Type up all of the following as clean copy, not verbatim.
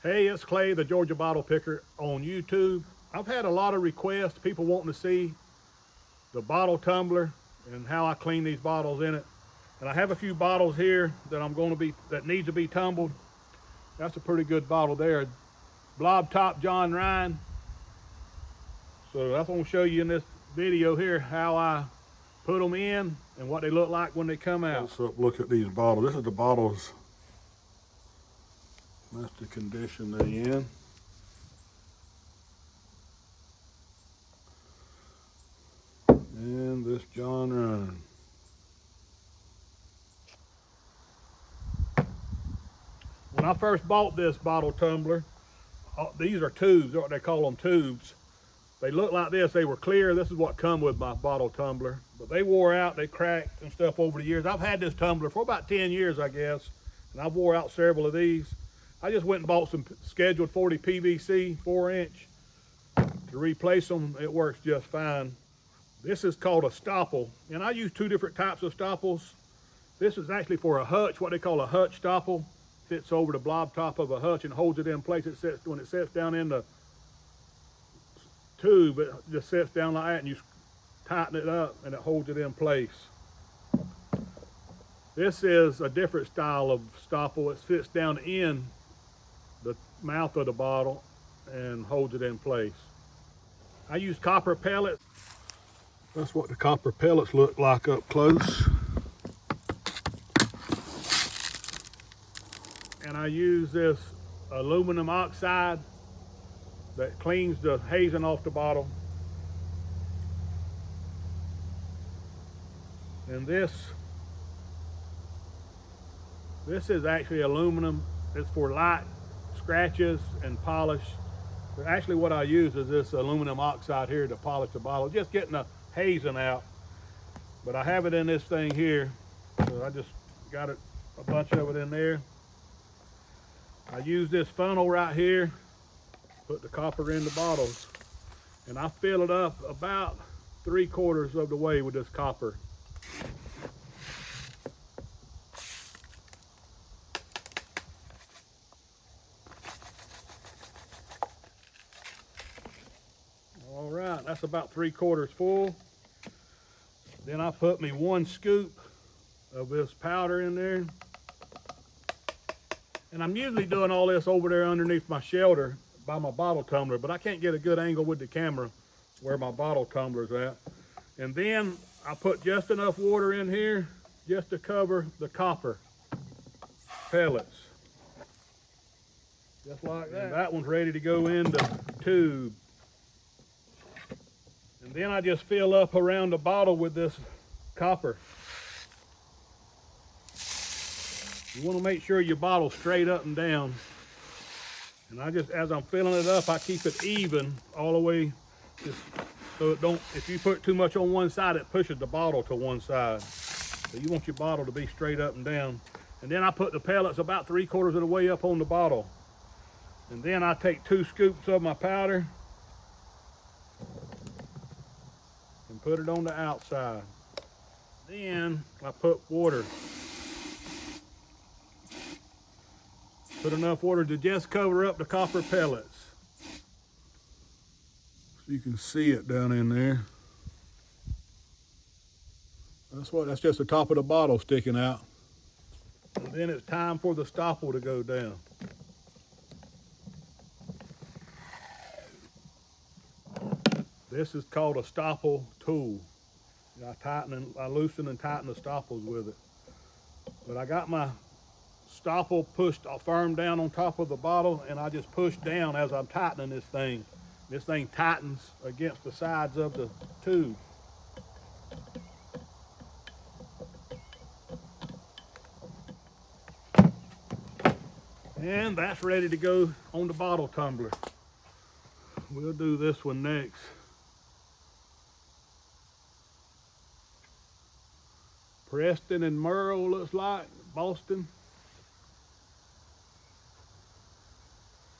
Hey, it's Clay, the Georgia Bottle Picker on YouTube. I've had a lot of requests, people wanting to see the bottle tumbler and how I clean these bottles in it. And I have a few bottles here that need to be tumbled. That's a pretty good bottle there. Blob Top John Ryan. So that's what I'm gonna show you in this video here, how I put them in and what they look like when they come out. Let's look at these bottles. This is the bottles. That's the condition they're in. And this John Ryan. When I first bought this bottle tumbler, these are tubes, what they call them, tubes. They look like this, they were clear. This is what come with my bottle tumbler. But they wore out, they cracked and stuff over the years. I've had this tumbler for about 10 years, I guess, and I've wore out several of these. I just went and bought some scheduled 40 PVC 4-inch to replace them. It works just fine. This is called a stopple, and I use two different types of stopples. This is actually for a hutch, what they call a hutch stopple. Fits over the blob top of a hutch and holds it in place. When it sets down in the tube, it just sets down like that, and you tighten it up and it holds it in place. This is a different style of stopple. It fits down in the mouth of the bottle and holds it in place. I use copper pellets. That's what the copper pellets look like up close. And I use this aluminum oxide that cleans the hazing off the bottle. And this is actually aluminum. It's for light scratches and polish. But actually what I use is this aluminum oxide here to polish the bottle, just getting the hazing out. But I have it in this thing here, so I just got a bunch of it in there. I use this funnel right here, put the copper in the bottles, and I fill it up about 3/4 of the way with this copper. All right, that's about 3/4 full. Then I put me 1 scoop of this powder in there. And I'm usually doing all this over there underneath my shelter by my bottle tumbler, but I can't get a good angle with the camera where my bottle tumbler's at. And then I put just enough water in here just to cover the copper pellets. Just like that. And that one's ready to go in the tube. And then I just fill up around the bottle with this copper. You want to make sure your bottle's straight up and down. And as I'm filling it up, I keep it even all the way, just so it don't, if you put too much on one side, it pushes the bottle to one side. So you want your bottle to be straight up and down. And then I put the pellets about 3/4 of the way up on the bottle. And then I take 2 scoops of my powder and put it on the outside. Then I put water. Put enough water to just cover up the copper pellets. So you can see it down in there. That's just the top of the bottle sticking out. And then it's time for the stopple to go down. This is called a stopple tool. I loosen and tighten the stopples with it. But I got my stopple pushed firm down on top of the bottle, and I just push down as I'm tightening this thing. This thing tightens against the sides of the tube. And that's ready to go on the bottle tumbler. We'll do this one next. Preston and Merle looks like, Boston.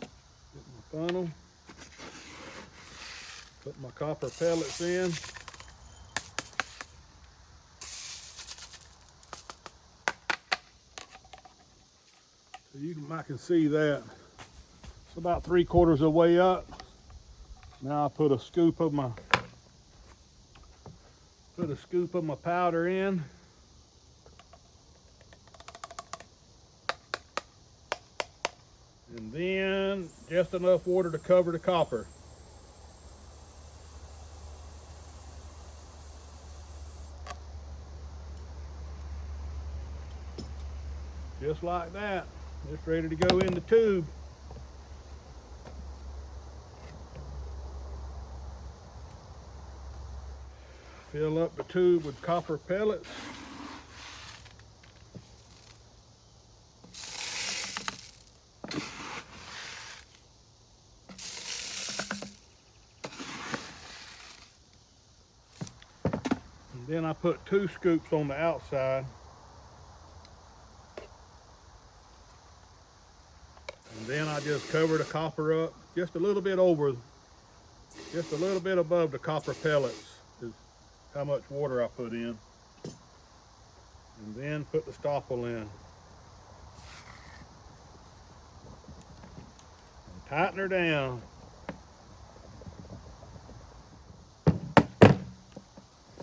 Get my funnel. Put my copper pellets in. So I can see that. It's about 3/4 of the way up. Now I put a scoop of my powder in. And then just enough water to cover the copper. Just like that. It's ready to go in the tube. Fill up the tube with copper pellets. And then I put 2 scoops on the outside. And then I just cover the copper up just a little bit above the copper pellets is how much water I put in. And then put the stopple in. And tighten her down.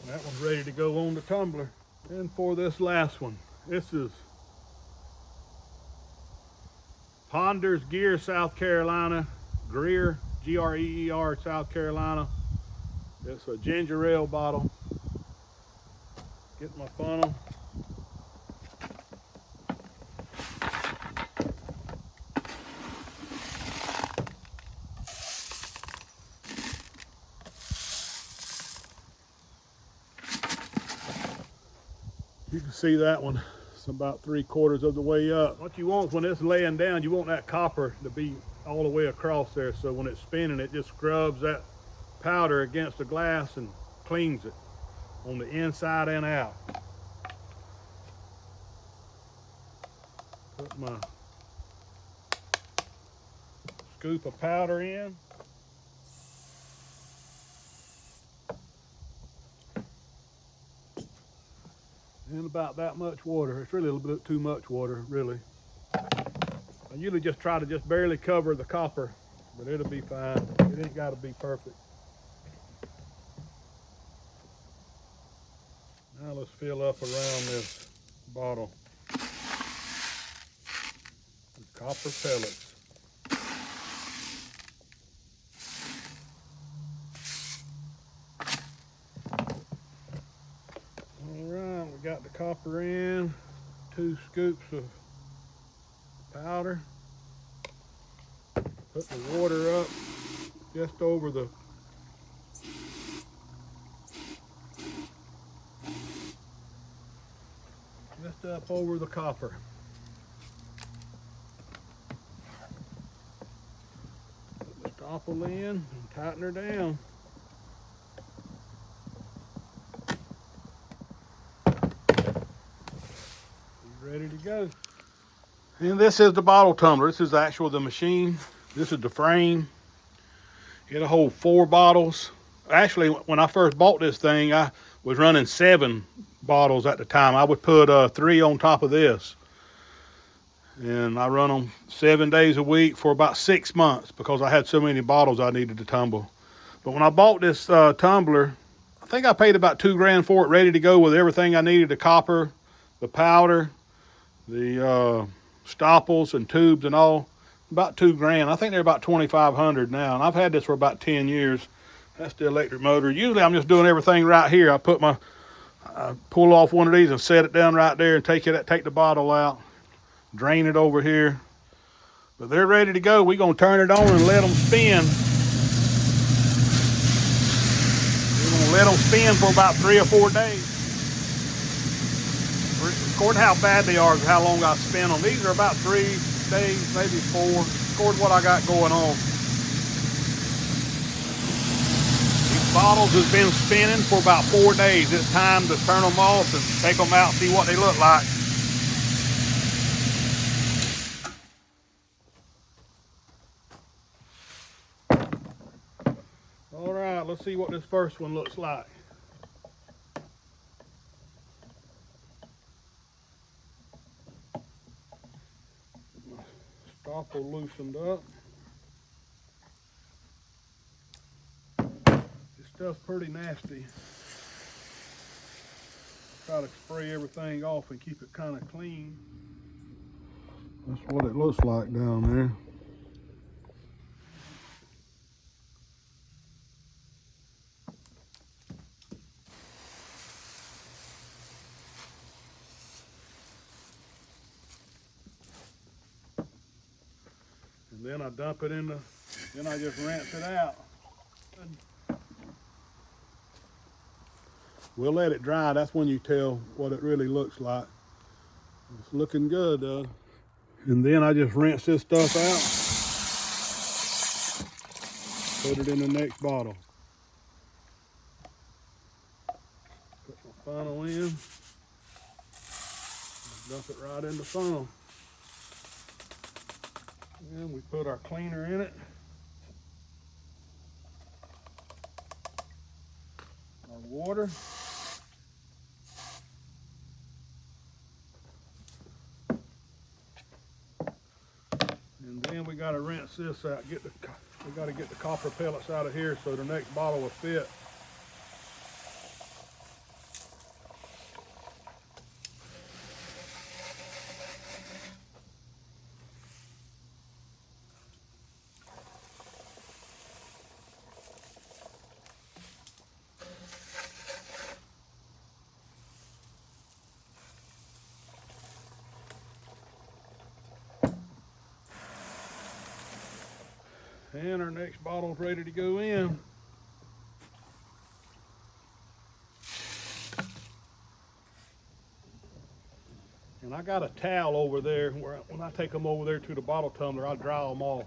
That one's ready to go on the tumbler. And for this last one, this is Ponders Gear, South Carolina. Greer, G-R-E-E-R, South Carolina. It's a ginger ale bottle. Get my funnel. You can see that one. It's about 3/4 of the way up. What you want is when it's laying down, you want that copper to be all the way across there, so when it's spinning, it just scrubs that powder against the glass and cleans it on the inside and out. Put my scoop of powder in. And about that much water. It's really a little bit too much water, really. I usually just try to just barely cover the copper, but it'll be fine. It ain't got to be perfect. Now let's fill up around this bottle with copper pellets. Got the copper in, 2 scoops of powder. Put the water up just over the copper. Put the stopple in and tighten her down. Ready to go. And this is the bottle tumbler. This is the machine. This is the frame. It'll hold 4 bottles. Actually, when I first bought this thing, I was running 7 bottles at the time. I would put 3 on top of this. And I run them 7 days a week for about 6 months because I had so many bottles I needed to tumble. But when I bought this tumbler, I think I paid about $2 grand for it, ready to go with everything I needed, the copper, the powder, the stopples and tubes and all. About $2 grand. I think they're about $2,500 now, and I've had this for about 10 years. That's the electric motor. Usually I'm just doing everything right here. I pull off one of these and set it down right there and take the bottle out, drain it over here. But they're ready to go. We're gonna turn it on and let them spin. We're gonna let them spin for about 3 or 4 days. According to how bad they are, how long I spin them. These are about 3 days, maybe 4, according to what I got going on. These bottles has been spinning for about 4 days. It's time to turn them off and take them out and see what they look like. All right, let's see what this first one looks like. Stopple loosened up. stuff's pretty nasty. Try to spray everything off and keep it kind of clean. That's what it looks like down there. And then I dump it in the, then I just rinse it out. We'll let it dry. That's when you tell what it really looks like. It's looking good, though. And then I just rinse this stuff out. Put it in the next bottle. Put my funnel in. Dump it right in the funnel. And we put our cleaner in it. Our water. And then we got to rinse this out. We got to get the copper pellets out of here so the next bottle will fit. And our next bottle's ready to go in. And I got a towel over there where when I take them over there to the bottle tumbler, I dry them off.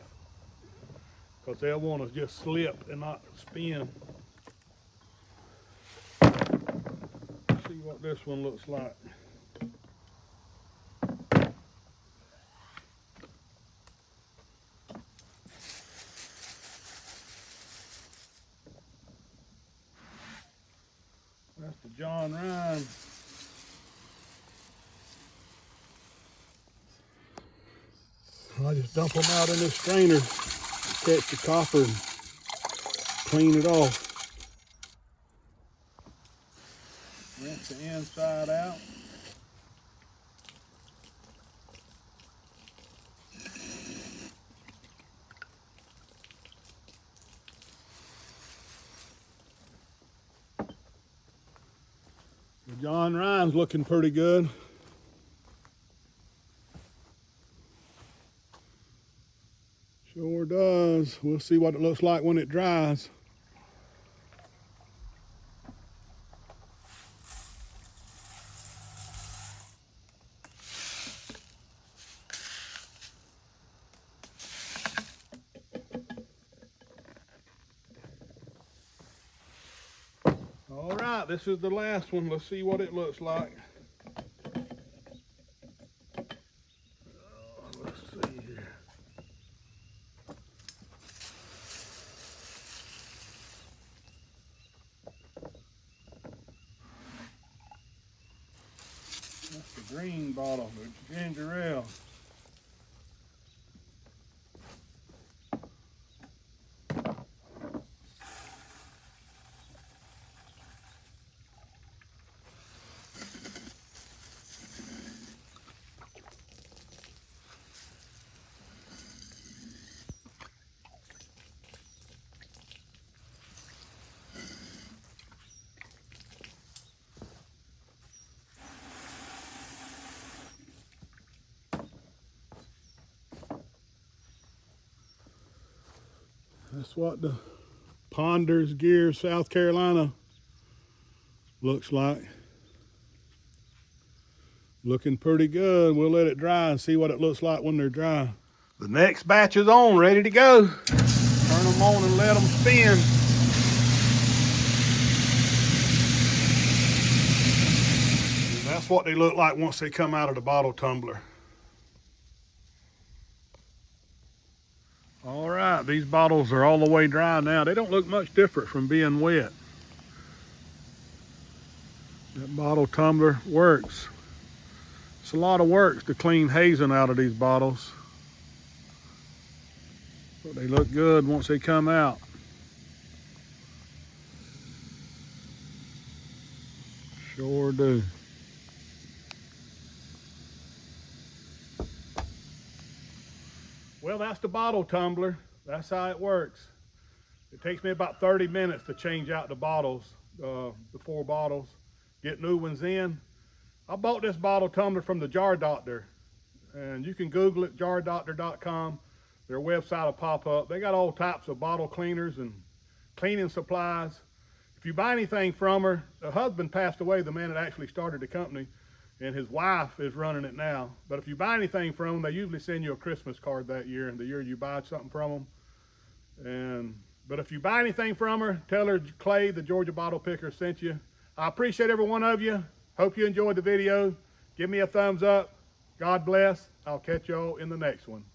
Because they'll want to just slip and not spin. Let's see what this one looks like. That's the John Ryan. I just dump them out in this strainer, catch the copper and clean it off. Rinse the inside out. The John Ryan's looking pretty good. Sure does. We'll see what it looks like when it dries. All right, this is the last one. Let's see what it looks like. Let's see here. That's the green bottle, the ginger ale. That's what the Ponders Gear, South Carolina looks like. Looking pretty good. We'll let it dry and see what it looks like when they're dry. The next batch is on, ready to go. Turn them on and let them spin. And that's what they look like once they come out of the bottle tumbler. All right, these bottles are all the way dry now. They don't look much different from being wet. That bottle tumbler works. It's a lot of work to clean hazing out of these bottles. But they look good once they come out. Sure do. Well, that's the bottle tumbler. That's how it works. It takes me about 30 minutes to change out the bottles, the 4 bottles, get new ones in. I bought this bottle tumbler from the Jar Doctor, and you can Google it, jardoctor.com. Their website will pop up. They got all types of bottle cleaners and cleaning supplies. If you buy anything from her, the husband passed away, the man that actually started the company, and his wife is running it now. But if you buy anything from them, they usually send you a Christmas card that year, and the year you buy something from them. But if you buy anything from her, tell her Clay, the Georgia Bottle Picker, sent you. I appreciate every one of you. Hope you enjoyed the video. Give me a thumbs up. God bless. I'll catch y'all in the next one.